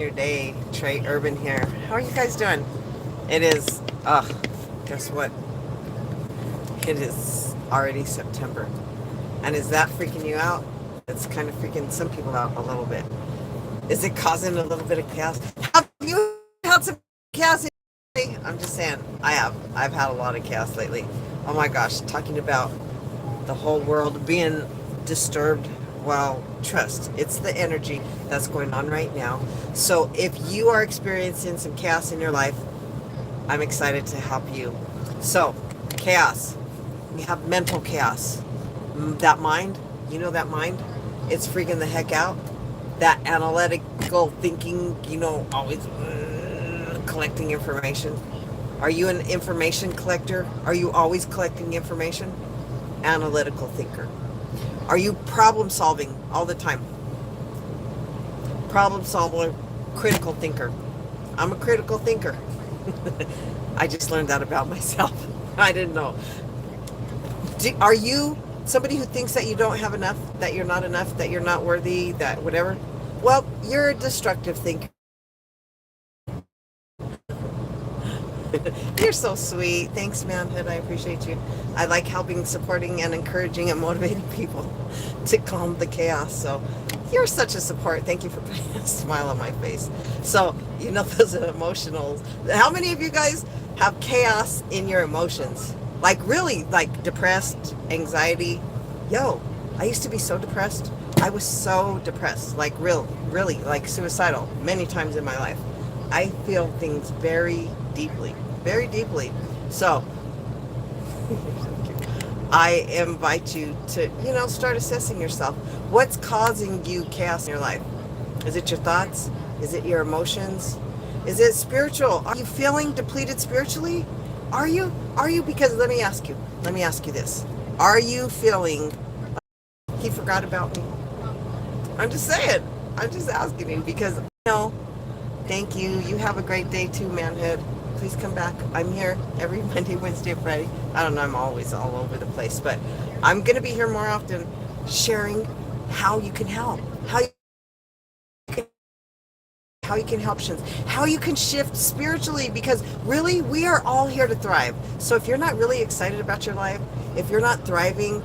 Your day, Trey Urban here. How are you guys doing? It is, guess what? It is already September. And is that freaking you out? It's kind of freaking some people out a little bit. Is it causing a little bit of chaos? Have you had some chaos? I'm just saying, I have. I've had a lot of chaos lately. Oh my gosh, talking about the whole world being disturbed. Well, trust, it's the energy that's going on right now. So if you are experiencing some chaos in your life, I'm excited to help you. So, chaos. We have mental chaos. That mind, you know that mind? It's freaking the heck out. That analytical thinking, always collecting information. Are you an information collector? Are you always collecting information? Analytical thinker. Are you problem solving all the time? Problem solver, critical thinker. I'm a critical thinker. I just learned that about myself. I didn't know. Are you somebody who thinks that you don't have enough, that you're not enough, that you're not worthy, that whatever? Well, you're a destructive thinker. You're so sweet. Thanks, manhood. I appreciate you. I like helping, supporting, and encouraging and motivating people to calm the chaos. So you're such a support. Thank you for putting a smile on my face. So, those are emotional. How many of you guys have chaos in your emotions? Like really, like depressed, anxiety? Yo, I used to be so depressed. I was so depressed, like really, like suicidal many times in my life. I feel things very deeply, very deeply. So I invite you to, start assessing yourself. What's causing you chaos in your life? Is it your thoughts? Is it your emotions? Is it spiritual? Are you feeling depleted spiritually? Are you? Because let me ask you this. Are you feeling, he forgot about me? I'm just saying. I'm just asking you because, thank you. You have a great day too, manhood. Please come back. I'm here every Monday, Wednesday, Friday. I don't know, I'm always all over the place, but I'm going to be here more often sharing how you can help, how you can help, how you can shift spiritually, because really we are all here to thrive. So if you're not really excited about your life, if you're not thriving,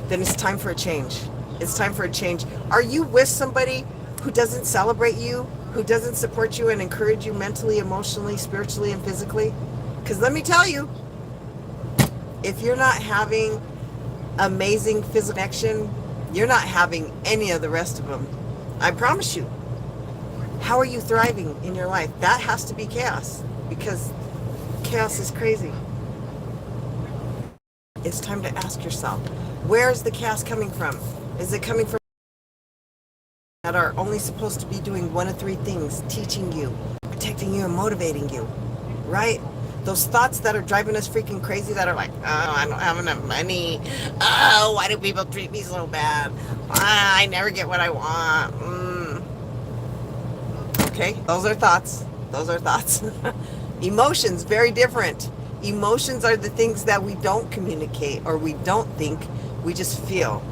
then it's time for a change. It's time for a change. Are you with somebody who doesn't celebrate you, who doesn't support you and encourage you mentally, emotionally, spiritually, and physically? Because let me tell you, if you're not having amazing physical connection, you're not having any of the rest of them. I promise you. How are you thriving in your life? That has to be chaos, because chaos is crazy. It's time to ask yourself, where is the chaos coming from? Is it coming from that are only supposed to be doing one of three things: teaching you, protecting you, and motivating you, right? Those thoughts that are driving us freaking crazy, that are like, oh, I don't have enough money. Oh, why do people treat me so bad? I never get what I want. Okay, those are thoughts. Emotions, very different. Emotions are the things that we don't communicate or we don't think, we just feel.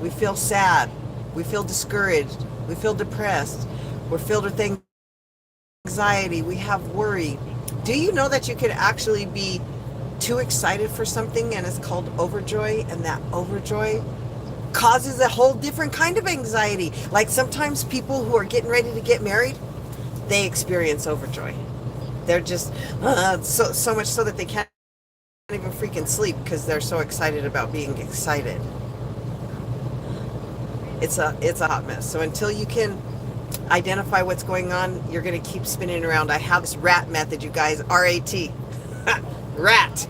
We feel sad. We feel discouraged. We feel depressed. We're filled with anxiety. We have worry. Do you know that you could actually be too excited for something, and it's called overjoy, and that overjoy causes a whole different kind of anxiety? Like sometimes people who are getting ready to get married, they experience overjoy. They're just so much so that they can't even freaking sleep because they're so excited about being excited. It's a hot mess. So until you can identify what's going on, you're going to keep spinning around. I have this RAT method, you guys. R-A-T. RAT.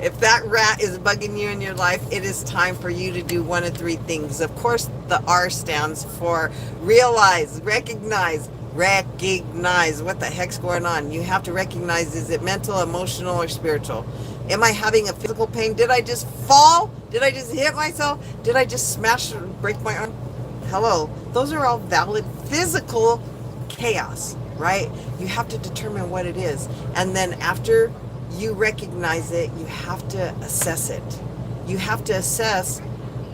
If that rat is bugging you in your life, it is time for you to do one of three things. Of course, the R stands for realize, recognize what the heck's going on. You have to recognize, is it mental, emotional, or spiritual? Am I having a physical pain? Did I just fall? Did I just hit myself? Did I just smash or break my arm? Hello. Those are all valid physical chaos, right? You have to determine what it is. And then after you recognize it, you have to assess it. You have to assess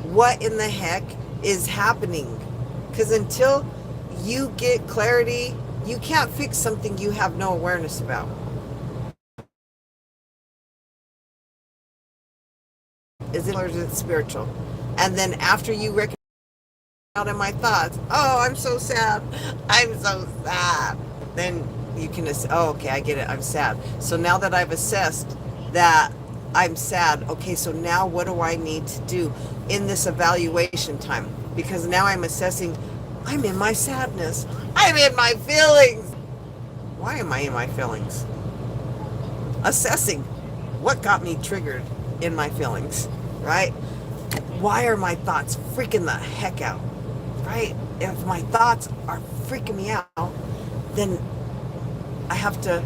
what in the heck is happening. Because until you get clarity You can't fix something you have no awareness about. Is it or is it spiritual? And then after you recognize out of my thoughts, oh, I'm so sad. I'm so sad. Then you can, oh, okay, I get it. I'm sad. So now that I've assessed that I'm sad, okay, so now what do I need to do in this evaluation time? Because now I'm assessing, I'm in my sadness. I'm in my feelings. Why am I in my feelings? Assessing what got me triggered in my feelings, right? Why are my thoughts freaking the heck out, right? If my thoughts are freaking me out, then I have to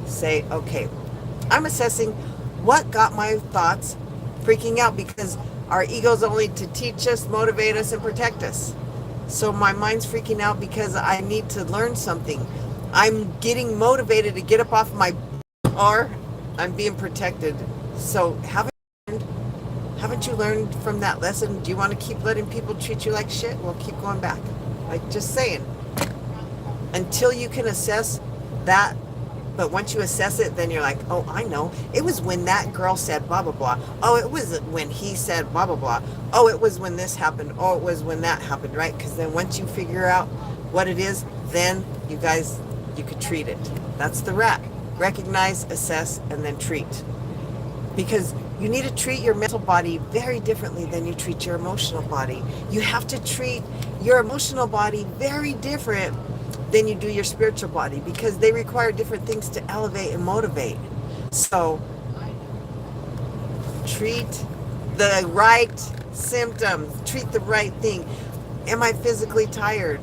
say, okay, I'm assessing what got my thoughts freaking out, because our ego's only to teach us, motivate us, and protect us. So my mind's freaking out because I need to learn something. I'm getting motivated to get up off my, or I'm being protected. So haven't you learned from that lesson? Do you want to keep letting people treat you like shit? Well, keep going back. Like, just saying. Until you can assess that. But once you assess it, then you're like, oh, I know. It was when that girl said blah, blah, blah. Oh, it was when he said blah, blah, blah. Oh, it was when this happened. Oh, it was when that happened, right? Because then once you figure out what it is, then you could treat it. That's the RAC. Recognize, assess, and then treat. Because you need to treat your mental body very differently than you treat your emotional body. You have to treat your emotional body very different than you do your spiritual body, because they require different things to elevate and motivate. So treat the right symptoms, treat the right thing. Am I physically tired?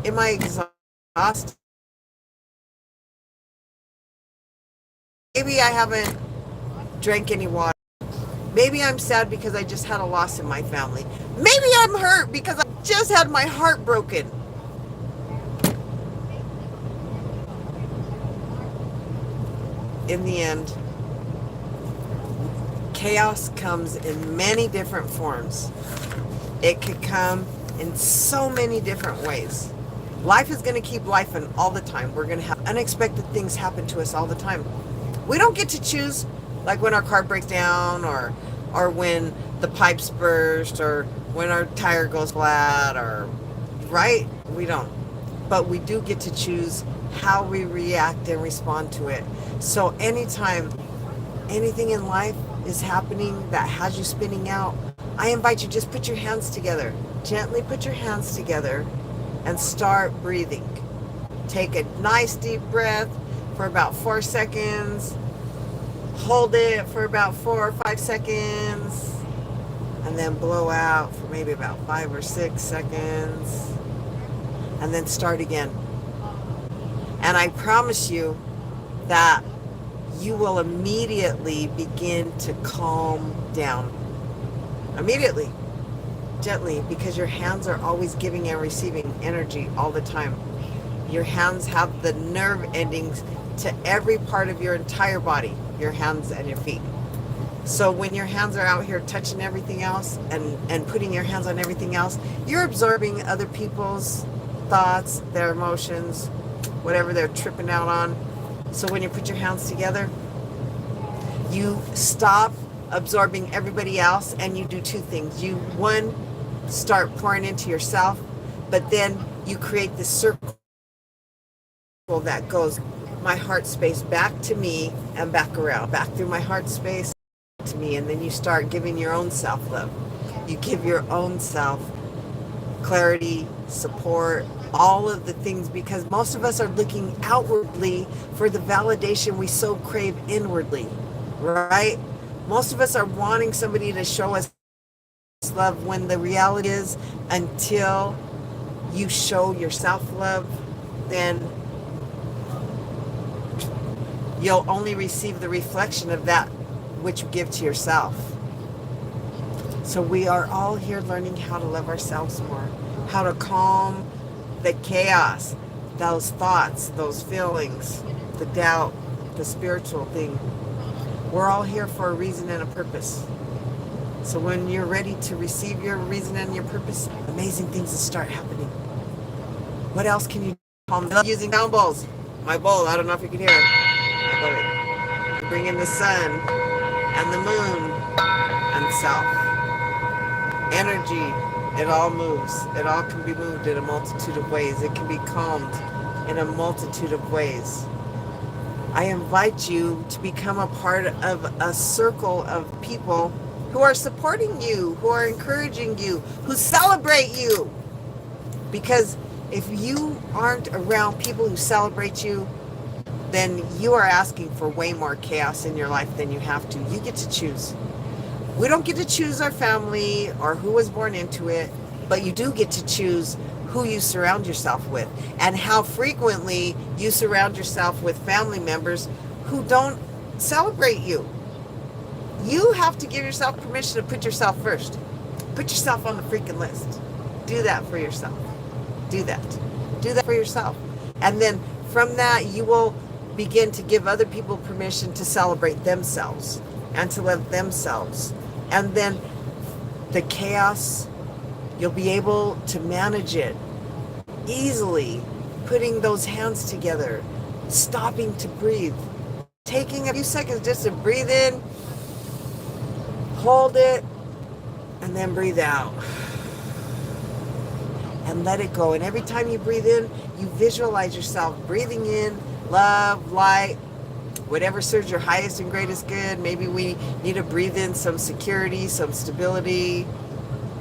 Am I exhausted? Maybe I haven't drank any water. Maybe I'm sad because I just had a loss in my family. Maybe I'm hurt because I just had my heart broken. In the end, chaos comes in many different forms. It could come in so many different ways. Life is going to keep lifing all the time. We're going to have unexpected things happen to us all the time. We don't get to choose, like when our car breaks down, or when the pipes burst, or when our tire goes flat, or right? We don't. But we do get to choose how we react and respond to it. So anytime anything in life is happening that has you spinning out, I invite you, just put your hands together. Gently put your hands together and start breathing. Take a nice deep breath for about 4 seconds. Hold it for about 4 or 5 seconds. And then blow out for maybe about 5 or 6 seconds. And then start again. And I promise you that you will immediately begin to calm down. Immediately. Gently, because your hands are always giving and receiving energy all the time. Your hands have the nerve endings to every part of your entire body, your hands and your feet. So when your hands are out here touching everything else and putting your hands on everything else, you're absorbing other people's thoughts, their emotions, whatever they're tripping out on. So when you put your hands together, you stop absorbing everybody else, and you do two things. You, one, start pouring into yourself, but then you create this circle that goes my heart space back to me and back around, back through my heart space to me, and then you start giving your own self love. You give your own self clarity, support, all of the things, because most of us are looking outwardly for the validation we so crave inwardly, right? Most of us are wanting somebody to show us love, when the reality is, until you show yourself love, then you'll only receive the reflection of that which you give to yourself. So we are all here learning how to love ourselves more, how to calm the chaos, those thoughts, those feelings, the doubt, the spiritual thing. We're all here for a reason and a purpose. So when you're ready to receive your reason and your purpose, amazing things will start happening. What else can you I love using sound bowls. My bowl, I don't know if you can hear it. I love it. Bring in the sun and the moon and self. Energy, it all moves. It all can be moved in a multitude of ways. It can be calmed in a multitude of ways. I invite you to become a part of a circle of people who are supporting you, who are encouraging you, who celebrate you. Because if you aren't around people who celebrate you, then you are asking for way more chaos in your life than you have to. You get to choose. We don't get to choose our family or who was born into it, but you do get to choose who you surround yourself with and how frequently you surround yourself with family members who don't celebrate you. You have to give yourself permission to put yourself first. Put yourself on the freaking list. Do that for yourself. Do that. Do that for yourself. And then from that, you will begin to give other people permission to celebrate themselves and to love themselves. And then the chaos, you'll be able to manage it easily, putting those hands together, stopping to breathe, taking a few seconds just to breathe in, hold it, and then breathe out. And let it go. And every time you breathe in, you visualize yourself breathing in love, light, whatever serves your highest and greatest good. Maybe we need to breathe in some security, some stability,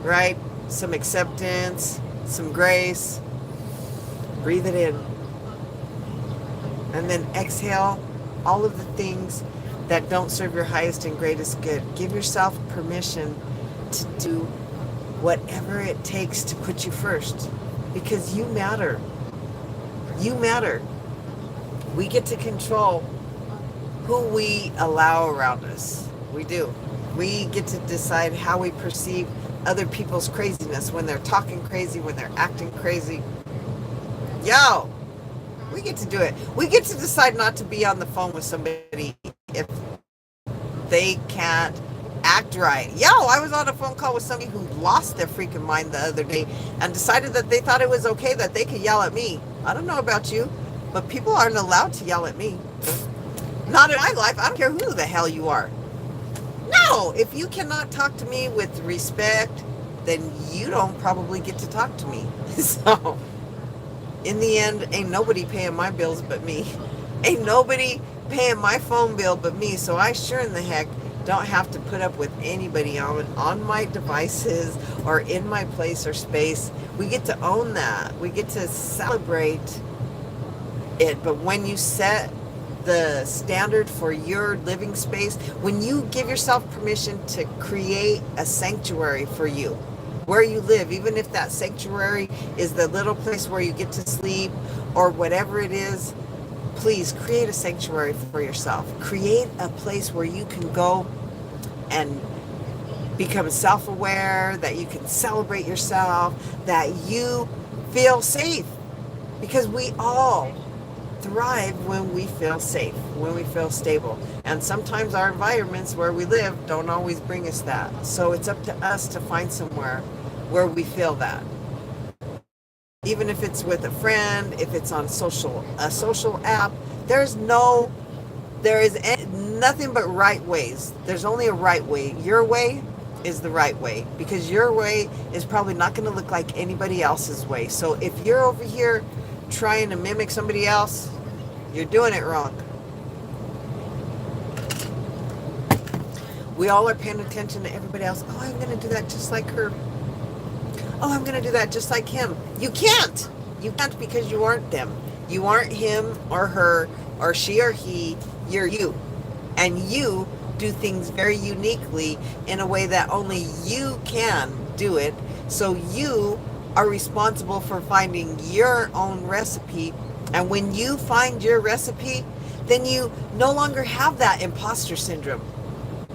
right? Some acceptance, some grace. Breathe it in. And then exhale all of the things that don't serve your highest and greatest good. Give yourself permission to do whatever it takes to put you first, because you matter. You matter. We get to control who we allow around us. We do. We get to decide how we perceive other people's craziness, when they're talking crazy, when they're acting crazy. Yo, we get to do it. We get to decide not to be on the phone with somebody if they can't act right. Yo, I was on a phone call with somebody who lost their freaking mind the other day and decided that they thought it was okay that they could yell at me. I don't know about you, but people aren't allowed to yell at me. Not in my life. I don't care who the hell you are. No, if you cannot talk to me with respect, then you don't probably get to talk to me. So, in the end, ain't nobody paying my bills but me. Ain't nobody paying my phone bill but me. So I sure in the heck don't have to put up with anybody on my devices or in my place or space. We get to own that. We get to celebrate it. But when you set the standard for your living space, when you give yourself permission to create a sanctuary for you, where you live, even if that sanctuary is the little place where you get to sleep or whatever it is, please create a sanctuary for yourself. Create a place where you can go and become self-aware, that you can celebrate yourself, that you feel safe. Because we all thrive when we feel safe, when we feel stable. And sometimes our environments where we live don't always bring us that. So it's up to us to find somewhere where we feel that. Even if it's with a friend, if it's on a social app, there is nothing but right ways. There's only a right way. Your way is the right way, because your way is probably not going to look like anybody else's way. So if you're over here trying to mimic somebody else, you're doing it wrong. We all are paying attention to everybody else. Oh, I'm going to do that just like her. Oh, I'm going to do that just like him. You can't. You can't, because you aren't them. You aren't him or her or she or he. You're you. And you do things very uniquely in a way that only you can do it. So you are responsible for finding your own recipe. And when you find your recipe, then you no longer have that imposter syndrome.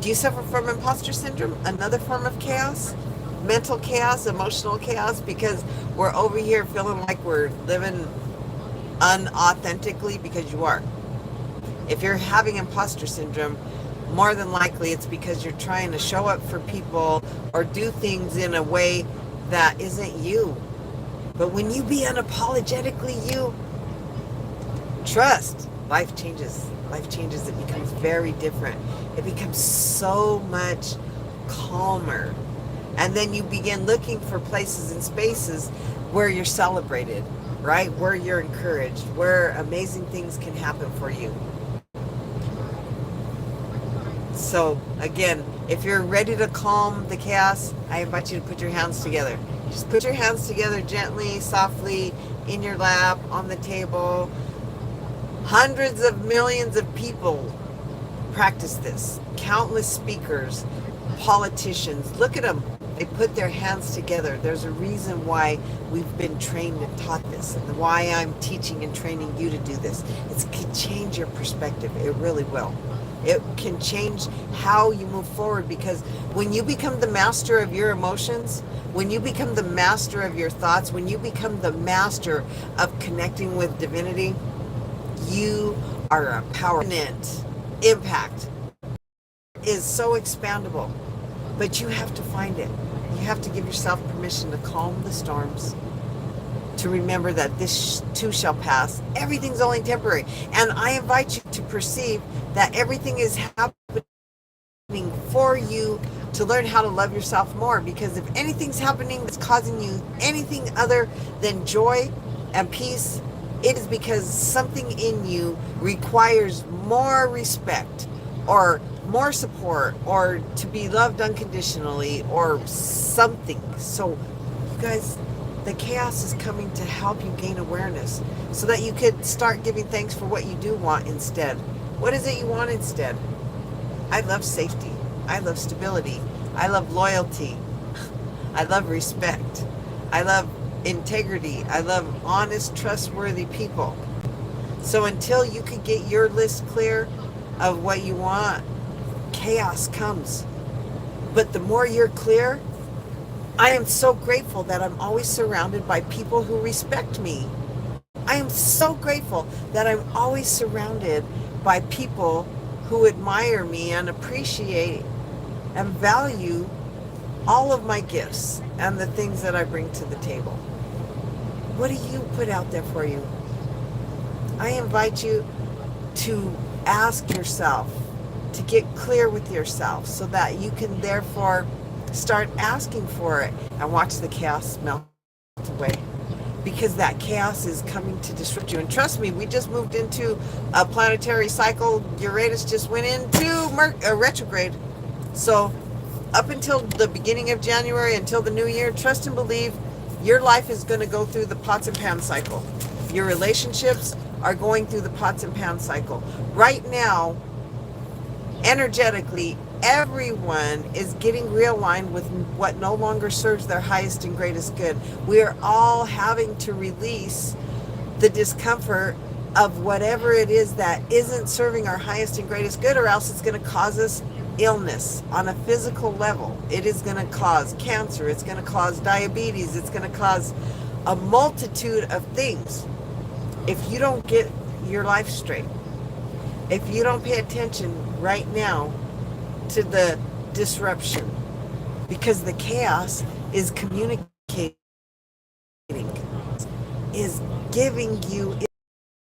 Do you suffer from imposter syndrome? Another form of chaos? Mental chaos, emotional chaos, because we're over here feeling like we're living unauthentically, because you are. If you're having imposter syndrome, more than likely it's because you're trying to show up for people or do things in a way that isn't you. But when you be unapologetically you, Trust. Life changes. Life changes. It becomes very different. It becomes so much calmer. And then you begin looking for places and spaces where you're celebrated, right? Where you're encouraged, where amazing things can happen for you. So again, if you're ready to calm the chaos, I invite you to put your hands together. Just put your hands together gently, softly, in your lap, on the table. Hundreds of millions of people practice this. Countless speakers, politicians, look at them. They put their hands together. There's a reason why we've been trained and taught this, and why I'm teaching and training you to do this. It can change your perspective. It really will. It can change how you move forward, because when you become the master of your emotions, when you become the master of your thoughts, when you become the master of connecting with divinity, you are a powerful impact. Is so expandable, but you have to find it. You have to give yourself permission to calm the storms, to remember that this too shall pass. Everything's only temporary. And I invite you to perceive that everything is happening for you to learn how to love yourself more. Because if anything's happening that's causing you anything other than joy and peace, it is because something in you requires more respect, or more support, or to be loved unconditionally, or something. So you guys, the chaos is coming to help you gain awareness so that you could start giving thanks for what you do want instead. What is it you want instead? I love safety. I love stability. I love loyalty. I love respect. I love integrity. I love honest, trustworthy people. So until you can get your list clear of what you want, chaos comes. But the more you're clear, I am so grateful that I'm always surrounded by people who respect me. I am so grateful that I'm always surrounded by people who admire me and appreciate and value all of my gifts and the things that I bring to the table. What do you put out there for you? I invite you to ask yourself, to get clear with yourself, so that you can therefore start asking for it and watch the chaos melt away. Because that chaos is coming to disrupt you. And trust me, we just moved into a planetary cycle. Uranus just went into retrograde. So up until the beginning of January, until the new year, trust and believe, your life is going to go through the pots and pans cycle. Your relationships are going through the pots and pans cycle. Right now, energetically, everyone is getting realigned with what no longer serves their highest and greatest good. We are all having to release the discomfort of whatever it is that isn't serving our highest and greatest good, or else it's going to cause us illness on a physical level. It is going to cause cancer. It's going to cause diabetes. It's going to cause a multitude of things if you don't get your life straight. If you don't pay attention right now to the disruption, because the chaos is communicating, is giving you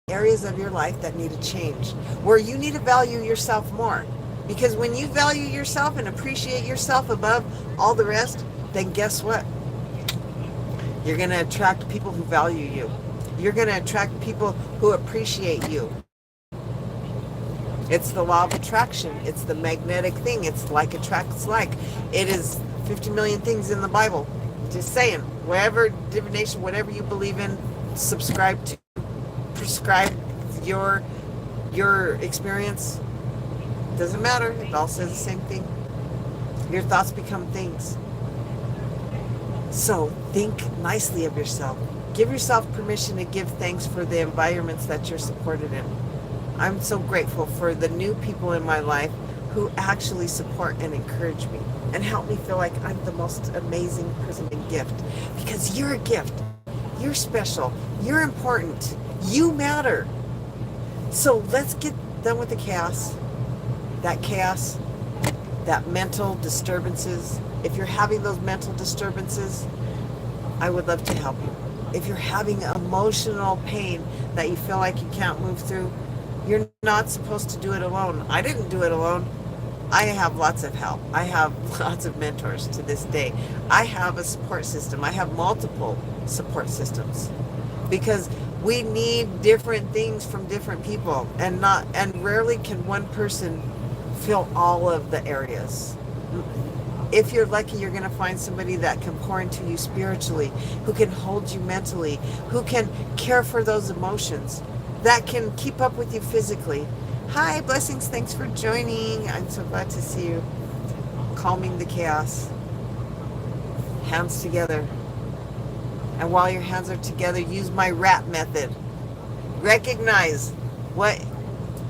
areas of your life that need to change, where you need to value yourself more. Because when you value yourself and appreciate yourself above all the rest, then guess what? You're going to attract people who value you. You're going to attract people who appreciate you. It's the law of attraction. It's the magnetic thing. It's like attracts like. It is 50 million things in the Bible. Just saying, whatever divination, whatever you believe in, subscribe to, prescribe your experience. Doesn't matter. It all says the same thing. Your thoughts become things. So think nicely of yourself. Give yourself permission to give thanks for the environments that you're supported in. I'm so grateful for the new people in my life who actually support and encourage me and help me feel like I'm the most amazing person and gift. Because you're a gift. You're special. You're important. You matter. So let's get done with the chaos. That mental disturbances. If you're having those mental disturbances, I would love to help you. If you're having emotional pain that you feel like you can't move through, you're not supposed to do it alone. I didn't do it alone. I have lots of help. I have lots of mentors to this day. I have a support system. I have multiple support systems because we need different things from different people, and rarely can one person fill all of the areas. If you're lucky, you're going to find somebody that can pour into you spiritually, who can hold you mentally, who can care for those emotions, that can keep up with you physically. Hi, blessings. Thanks for joining. I'm so glad to see you. Calming the chaos. Hands together. And while your hands are together, use my RAP method. Recognize what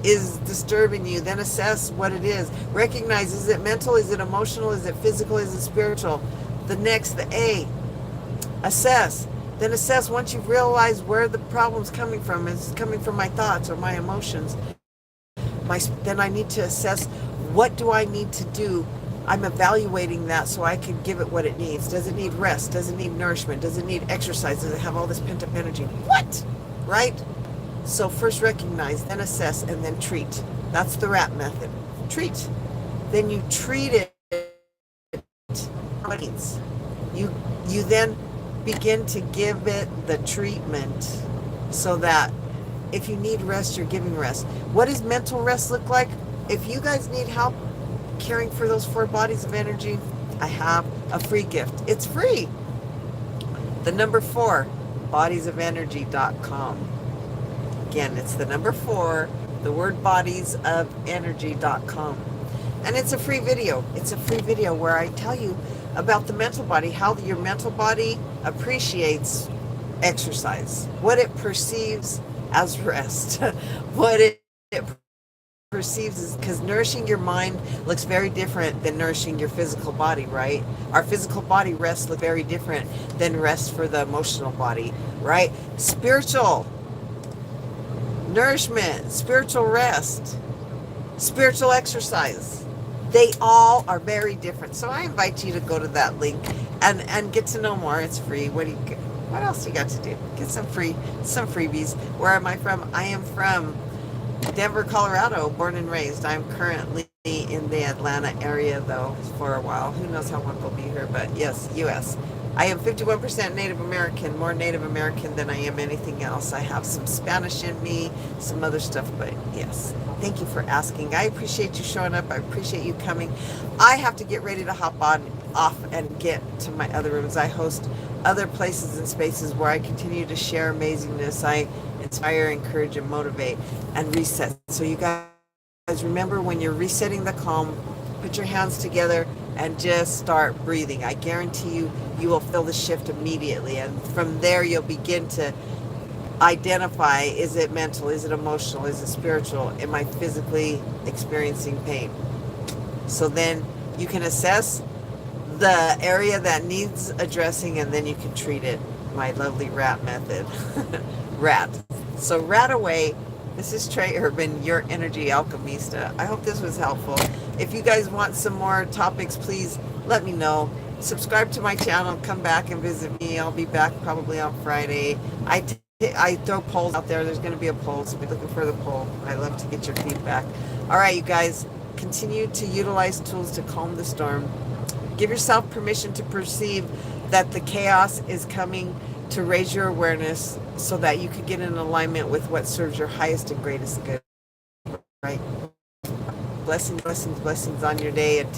is disturbing you, then assess what it is. Recognize, is it mental, is it emotional, is it physical, is it spiritual? The A, assess. Then assess, once you've realized where the problem's coming from, it's coming from my thoughts or my emotions. Then I need to assess, what do I need to do? I'm evaluating that so I can give it what it needs. Does it need rest? Does it need nourishment? Does it need exercise? Does it have all this pent-up energy? What? Right? So first recognize, then assess, and then treat. That's the RAP method. Treat. Then you treat it. You then begin to give it the treatment so that if you need rest, you're giving rest. What does mental rest look like? If you guys need help caring for those 4 bodies of energy, I have a free gift. It's free. The 4, bodiesofenergy.com. Again, it's the 4, the word bodiesofenergy.com. And it's a free video. It's a free video where I tell you about the mental body, how your mental body appreciates exercise, what it perceives as rest, what it perceives is, because nourishing your mind looks very different than nourishing your physical body, right? Our physical body rest look very different than rest for the emotional body, right? Spiritual nourishment, spiritual rest, spiritual exercise, they all are very different. So I invite you to go to that link and get to know more. It's free. What else you got to do? Get some freebies. Where am I from? I am from Denver, Colorado, born and raised. I'm currently in the Atlanta area, though, for a while. Who knows how long I'll be here, but yes, U.S. I am 51% Native American, more Native American than I am anything else. I have some Spanish in me, some other stuff, but yes. Thank you for asking. I appreciate you showing up. I appreciate you coming. I have to get ready to hop off and get to my other rooms. I host other places and spaces where I continue to share amazingness. I inspire, encourage, and motivate and reset. So you guys remember, when you're resetting the calm, put your hands together and just start breathing. I guarantee you, you will feel the shift immediately. And from there, you'll begin to identify, is it mental, is it emotional, is it spiritual, am I physically experiencing pain? So then you can assess the area that needs addressing, and then you can treat it. My lovely RAT method. RAT. So RAT away. This is Trey Urban, your energy alchemista. I hope this was helpful. If you guys want some more topics, please let me know. Subscribe to my channel. Come back and visit me. I'll be back probably on Friday. I throw polls out there. There's going to be a poll, so be looking for the poll. I love to get your feedback. All right, you guys, continue to utilize tools to calm the storm. Give yourself permission to perceive that the chaos is coming, to raise your awareness so that you can get in alignment with what serves your highest and greatest good. Right? Blessings, blessings, blessings on your day. Until